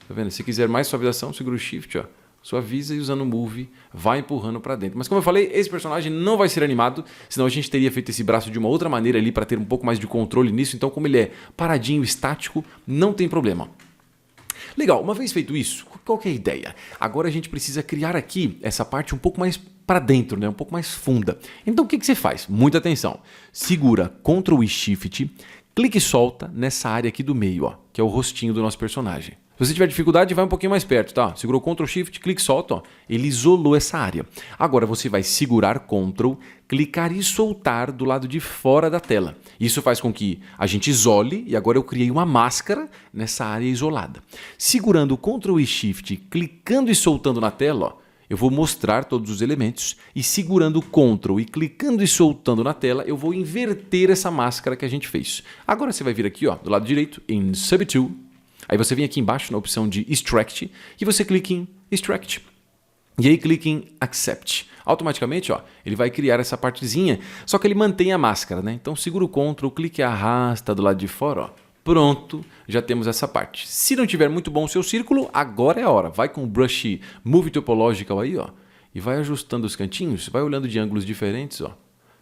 Tá vendo? Se quiser mais suavização, segura o Shift, ó. Suaviza e usando o Move, vai empurrando para dentro. Mas como eu falei, esse personagem não vai ser animado, senão a gente teria feito esse braço de uma outra maneira ali para ter um pouco mais de controle nisso. Então, como ele é paradinho, estático, não tem problema. Legal, uma vez feito isso, qual que é a ideia? Agora a gente precisa criar aqui essa parte um pouco mais para dentro, né? Um pouco mais funda. Então, o que você faz? Muita atenção. Segura Ctrl e Shift, clique e solta nessa área aqui do meio, ó, que é o rostinho do nosso personagem. Se você tiver dificuldade, vai um pouquinho mais perto, tá? Segurou Ctrl Shift, clique e solta, ó. Ele isolou essa área. Agora você vai segurar Ctrl, clicar e soltar do lado de fora da tela. Isso faz com que a gente isole e agora eu criei uma máscara nessa área isolada. Segurando Ctrl e Shift, clicando e soltando na tela, ó, eu vou mostrar todos os elementos e segurando Ctrl e clicando e soltando na tela, eu vou inverter essa máscara que a gente fez. Agora você vai vir aqui, ó, do lado direito, em Subtool. Aí você vem aqui embaixo na opção de Extract e você clica em Extract. E aí clica em Accept. Automaticamente, ó, ele vai criar essa partezinha, só que ele mantém a máscara, né? Então segura o Ctrl, clique e arrasta do lado de fora, ó. Pronto, já temos essa parte. Se não tiver muito bom o seu círculo, agora é a hora. Vai com o Brush Move Topological aí, ó, e vai ajustando os cantinhos, vai olhando de ângulos diferentes, ó,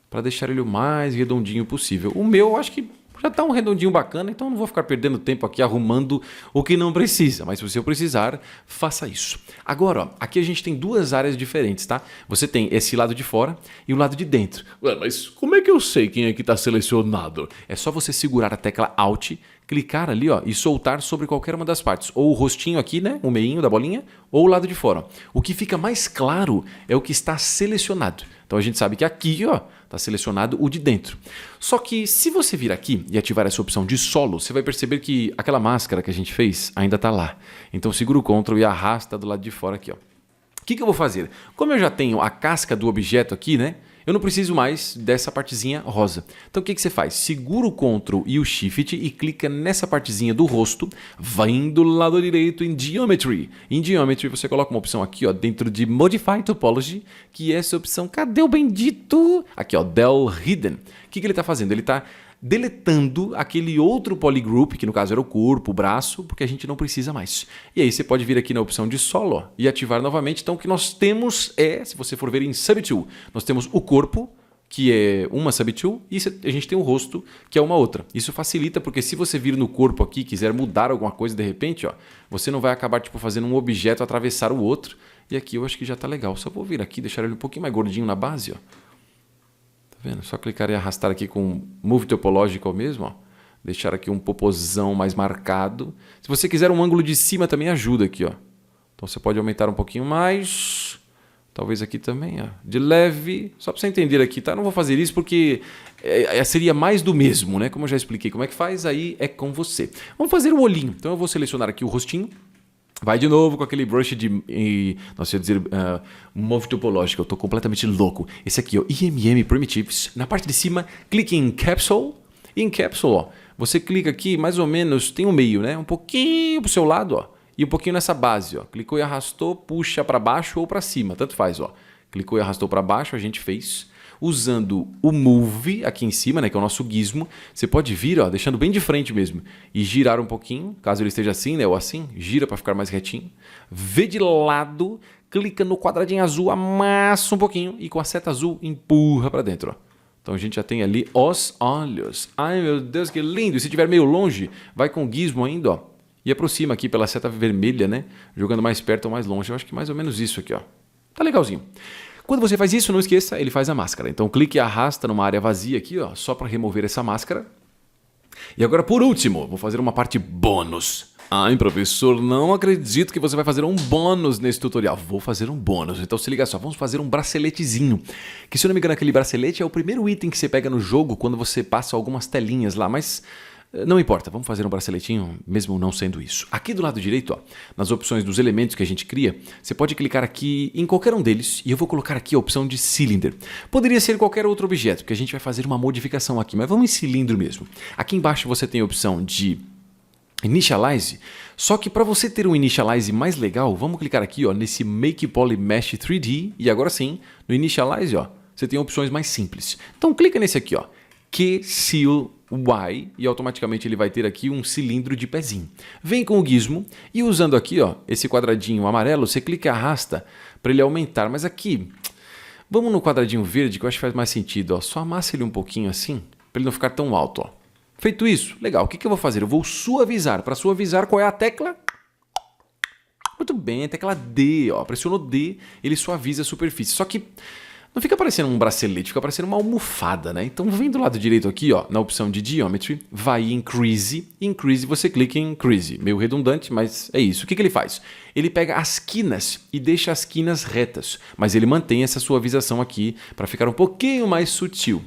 para deixar ele o mais redondinho possível. O meu, eu acho que já está um redondinho bacana, então não vou ficar perdendo tempo aqui arrumando o que não precisa. Mas se você precisar, faça isso. Agora, ó, aqui a gente tem duas áreas diferentes, tá? Você tem esse lado de fora e o lado de dentro. Ué, mas como é que eu sei quem é que está selecionado? É só você segurar a tecla Alt, clicar ali, ó, e soltar sobre qualquer uma das partes. Ou o rostinho aqui, né, o meinho da bolinha, ou o lado de fora. O que fica mais claro é o que está selecionado. Então a gente sabe que aqui, ó, está selecionado o de dentro. Só que se você vir aqui e ativar essa opção de solo, você vai perceber que aquela máscara que a gente fez ainda está lá. Então segura o Ctrl e arrasta do lado de fora aqui, ó. O que eu vou fazer? Como eu já tenho a casca do objeto aqui, né? Eu não preciso mais dessa partezinha rosa. Então o que você faz? Segura o Ctrl e o Shift e clica nessa partezinha do rosto, vai do lado direito em Geometry. Em Geometry você coloca uma opção aqui, ó, dentro de Modify Topology, que é essa opção, cadê o bendito? Aqui, ó, Del Hidden. O que ele está fazendo? Ele está deletando aquele outro polygroup, que no caso era o corpo, o braço, porque a gente não precisa mais. E aí você pode vir aqui na opção de solo, ó, e ativar novamente. Então o que nós temos é, se você for ver em Subtool, nós temos o corpo, que é uma Subtool, e a gente tem o rosto, que é uma outra. Isso facilita, porque se você vir no corpo aqui e quiser mudar alguma coisa de repente, ó, você não vai acabar tipo, fazendo um objeto atravessar o outro. E aqui eu acho que já está legal. Só vou vir aqui, deixar ele um pouquinho mais gordinho na base, ó. Vendo? Só clicar e arrastar aqui com Move Topological mesmo, ó. Deixar aqui um popozão mais marcado. Se você quiser um ângulo de cima também ajuda aqui, ó. Então você pode aumentar um pouquinho mais. Talvez aqui também, ó. De leve. Só para você entender aqui, tá? Não vou fazer isso porque seria mais do mesmo, né? Como eu já expliquei como é que faz, aí é com você. Vamos fazer o olhinho. Então eu vou selecionar aqui o rostinho. Vai de novo com aquele brush de... Nossa, eu ia dizer Move Topological, eu estou completamente louco. Esse aqui, ó, IMM Primitives. Na parte de cima, clique em Capsule. E em Capsule, ó, você clica aqui, mais ou menos, tem um meio, né? Um pouquinho para o seu lado, ó. E um pouquinho nessa base, ó. Clicou e arrastou, puxa para baixo ou para cima, tanto faz, ó. Clicou e arrastou para baixo, a gente fez. Usando o Move aqui em cima, né, que é o nosso gizmo, você pode vir, ó, deixando bem de frente mesmo, e girar um pouquinho, caso ele esteja assim, né, ou assim, gira para ficar mais retinho. Vê de lado, clica no quadradinho azul, amassa um pouquinho e com a seta azul empurra para dentro, ó. Então a gente já tem ali os olhos. Ai meu Deus, que lindo! E se estiver meio longe, vai com o gizmo ainda, ó, e aproxima aqui pela seta vermelha, né, jogando mais perto ou mais longe. Eu acho que mais ou menos isso aqui, ó. Tá legalzinho. Quando você faz isso, não esqueça, ele faz a máscara. Então clique e arrasta numa área vazia aqui, ó, só para remover essa máscara. E agora, por último, vou fazer uma parte bônus. Ai, professor, não acredito que você vai fazer um bônus nesse tutorial. Vou fazer um bônus. Então se liga só, vamos fazer um braceletezinho. Que se eu não me engano, aquele bracelete é o primeiro item que você pega no jogo quando você passa algumas telinhas lá, mas... Não importa, vamos fazer um braceletinho, mesmo não sendo isso. Aqui do lado direito, ó, nas opções dos elementos que a gente cria, você pode clicar aqui em qualquer um deles e eu vou colocar aqui a opção de Cylinder. Poderia ser qualquer outro objeto, porque a gente vai fazer uma modificação aqui, mas vamos em cilindro mesmo. Aqui embaixo você tem a opção de Initialize, só que para você ter um Initialize mais legal, vamos clicar aqui, ó, nesse Make Poly Mesh 3D e agora sim, no Initialize, ó, você tem opções mais simples. Então clica nesse aqui, ó, Q-Seal Y e automaticamente ele vai ter aqui um cilindro de pezinho. Vem com o gizmo e usando aqui, ó, esse quadradinho amarelo, você clica e arrasta para ele aumentar. Mas aqui, vamos no quadradinho verde que eu acho que faz mais sentido. Ó. Só amassa ele um pouquinho assim para ele não ficar tão alto. Ó. Feito isso, legal. O que eu vou fazer? Eu vou suavizar. Para suavizar, qual é a tecla? Muito bem, a tecla D. Ó. Pressionou D, ele suaviza a superfície. Só que não fica parecendo um bracelete, fica parecendo uma almofada, né? Então vem do lado direito aqui, ó, na opção de Geometry, vai em Increase, Increase, você clica em Increase. Meio redundante, mas é isso. O que ele faz? Ele pega as quinas e deixa as quinas retas, mas ele mantém essa suavização aqui para ficar um pouquinho mais sutil.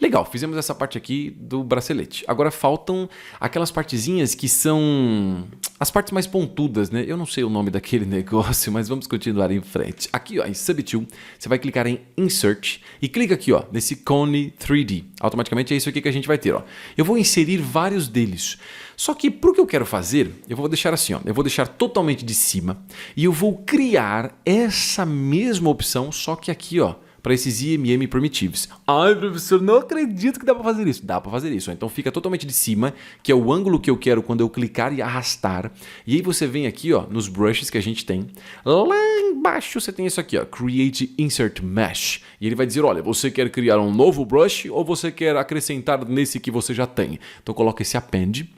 Legal, fizemos essa parte aqui do bracelete. Agora faltam aquelas partezinhas que são as partes mais pontudas, né? Eu não sei o nome daquele negócio, mas vamos continuar em frente. Aqui, ó, em Subtool, você vai clicar em Insert e clica aqui, ó, nesse Cone 3D. Automaticamente é isso aqui que a gente vai ter, ó. Eu vou inserir vários deles. Só que pro que eu quero fazer, eu vou deixar assim, ó. Eu vou deixar totalmente de cima e eu vou criar essa mesma opção, só que aqui, ó, para esses IMM Primitives. Ai, professor, não acredito que dá para fazer isso. Dá para fazer isso. Então fica totalmente de cima, que é o ângulo que eu quero quando eu clicar e arrastar. E aí você vem aqui, ó, nos brushes que a gente tem. Lá embaixo você tem isso aqui, ó, Create Insert Mesh. E ele vai dizer, olha, você quer criar um novo brush ou você quer acrescentar nesse que você já tem? Então coloca esse Append.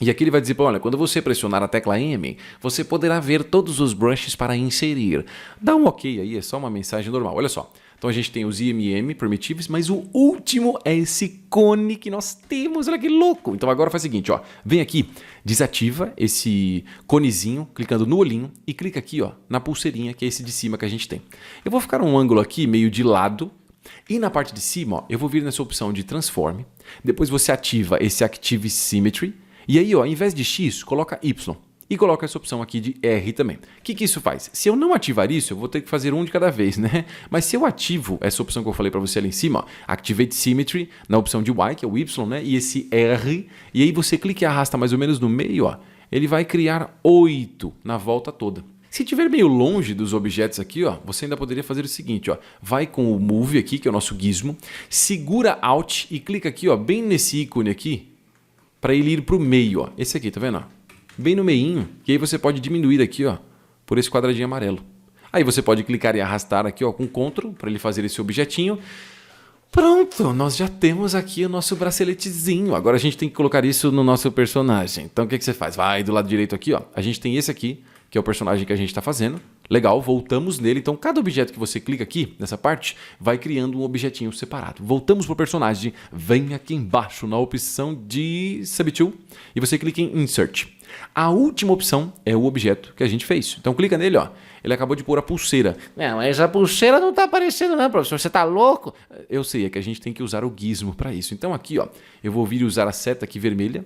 E aqui ele vai dizer, olha, quando você pressionar a tecla M, você poderá ver todos os brushes para inserir. Dá um OK aí, é só uma mensagem normal. Olha só. Então a gente tem os IMM Primitives, mas o último é esse cone que nós temos. Olha que louco! Então agora faz o seguinte, ó. Vem aqui, desativa esse conezinho, clicando no olhinho e clica aqui, ó, na pulseirinha, que é esse de cima que a gente tem. Eu vou ficar um ângulo aqui meio de lado. E na parte de cima, ó, eu vou vir nessa opção de Transform. Depois você ativa esse Active Symmetry. E aí, ó, em vez de X, coloca Y. E coloca essa opção aqui de R também. O que isso faz? Se eu não ativar isso, eu vou ter que fazer um de cada vez, né? Mas se eu ativo essa opção que eu falei para você ali em cima, ó, Activate Symmetry, na opção de Y, que é o Y, né? E esse R, e aí você clica e arrasta mais ou menos no meio, ó, ele vai criar 8 na volta toda. Se estiver meio longe dos objetos aqui, ó, você ainda poderia fazer o seguinte, ó, vai com o Move aqui, que é o nosso gizmo, segura Alt e clica aqui, ó, bem nesse ícone aqui, para ele ir para o meio, ó. Esse aqui, tá vendo? Ó? Bem no meinho, e aí você pode diminuir aqui, ó, por esse quadradinho amarelo. Aí você pode clicar e arrastar aqui, ó, com Ctrl para ele fazer esse objetinho. Pronto, nós já temos aqui o nosso braceletezinho. Agora a gente tem que colocar isso no nosso personagem. Então o que você faz? Vai do lado direito aqui, ó. A gente tem esse aqui, que é o personagem que a gente está fazendo. Legal, voltamos nele. Então cada objeto que você clica aqui, nessa parte, vai criando um objetinho separado. Voltamos para o personagem, vem aqui embaixo na opção de Subtool e você clica em Insert. A última opção é o objeto que a gente fez. Então clica nele, ó. Ele acabou de pôr a pulseira. Não, mas a pulseira não tá aparecendo não, professor. Você tá louco? Eu sei, é que a gente tem que usar o gizmo para isso. Então aqui, ó, eu vou vir usar a seta aqui vermelha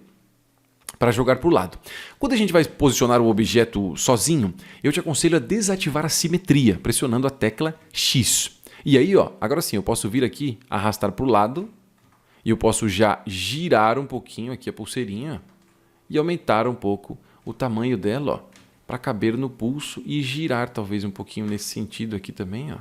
para jogar para o lado. Quando a gente vai posicionar o objeto sozinho, eu te aconselho a desativar a simetria, pressionando a tecla X. E aí, ó, agora sim, eu posso vir aqui, arrastar para o lado, e eu posso já girar um pouquinho aqui a pulseirinha e aumentar um pouco o tamanho dela, ó, para caber no pulso e girar talvez um pouquinho nesse sentido aqui também, ó.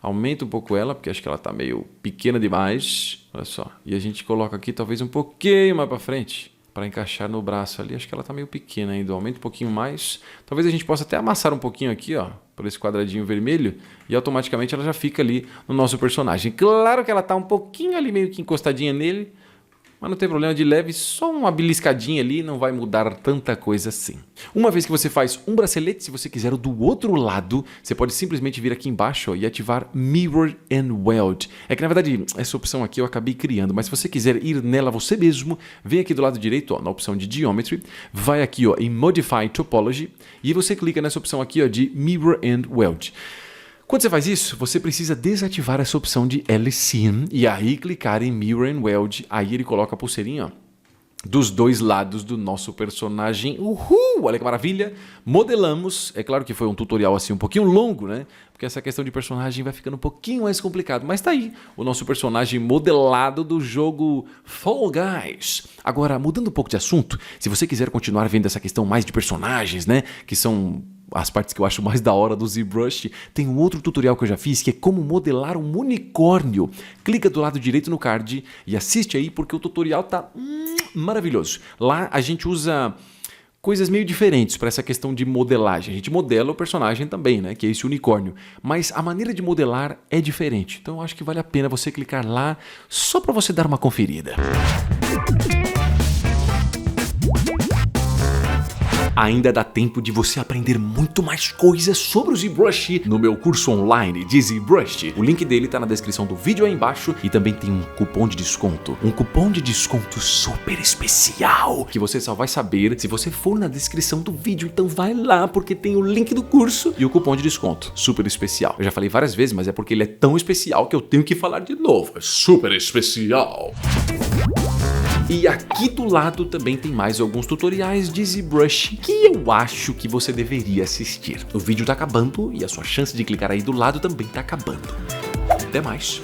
Aumenta um pouco ela, porque acho que ela está meio pequena demais, olha só. E a gente coloca aqui talvez um pouquinho mais para frente, para encaixar no braço ali. Acho que ela está meio pequena ainda, aumenta um pouquinho mais. Talvez a gente possa até amassar um pouquinho aqui, ó, por esse quadradinho vermelho, e automaticamente ela já fica ali no nosso personagem. Claro que ela está um pouquinho ali meio que encostadinha nele, mas não tem problema, de leve, só uma beliscadinha ali, não vai mudar tanta coisa assim. Uma vez que você faz um bracelete, se você quiser o do outro lado, você pode simplesmente vir aqui embaixo, ó, e ativar Mirror and Weld. É que na verdade essa opção aqui eu acabei criando, mas se você quiser ir nela você mesmo, vem aqui do lado direito, ó, na opção de Geometry, vai aqui, ó, em Modify Topology e você clica nessa opção aqui, ó, de Mirror and Weld. Quando você faz isso, você precisa desativar essa opção de LCM e aí clicar em Mirror and Weld. Aí ele coloca a pulseirinha, ó, dos dois lados do nosso personagem. Uhul! Olha que maravilha! Modelamos. É claro que foi um tutorial assim um pouquinho longo, né? Porque essa questão de personagem vai ficando um pouquinho mais complicado. Mas tá aí o nosso personagem modelado do jogo Fall Guys. Agora, mudando um pouco de assunto, se você quiser continuar vendo essa questão mais de personagens, né? Que são as partes que eu acho mais da hora do ZBrush, tem um outro tutorial que eu já fiz, que é como modelar um unicórnio. Clica do lado direito no card e assiste aí, porque o tutorial tá maravilhoso. Lá a gente usa coisas meio diferentes para essa questão de modelagem. A gente modela o personagem também, né, que é esse unicórnio. Mas a maneira de modelar é diferente. Então eu acho que vale a pena você clicar lá só para você dar uma conferida. Ainda dá tempo de você aprender muito mais coisas sobre o ZBrush no meu curso online de ZBrush. O link dele tá na descrição do vídeo aí embaixo e também tem um cupom de desconto. Um cupom de desconto super especial que você só vai saber se você for na descrição do vídeo. Então vai lá porque tem o link do curso e o cupom de desconto super especial. Eu já falei várias vezes, mas é porque ele é tão especial que eu tenho que falar de novo. É super especial. E aqui do lado também tem mais alguns tutoriais de ZBrush que eu acho que você deveria assistir. O vídeo tá acabando e a sua chance de clicar aí do lado também tá acabando. Até mais!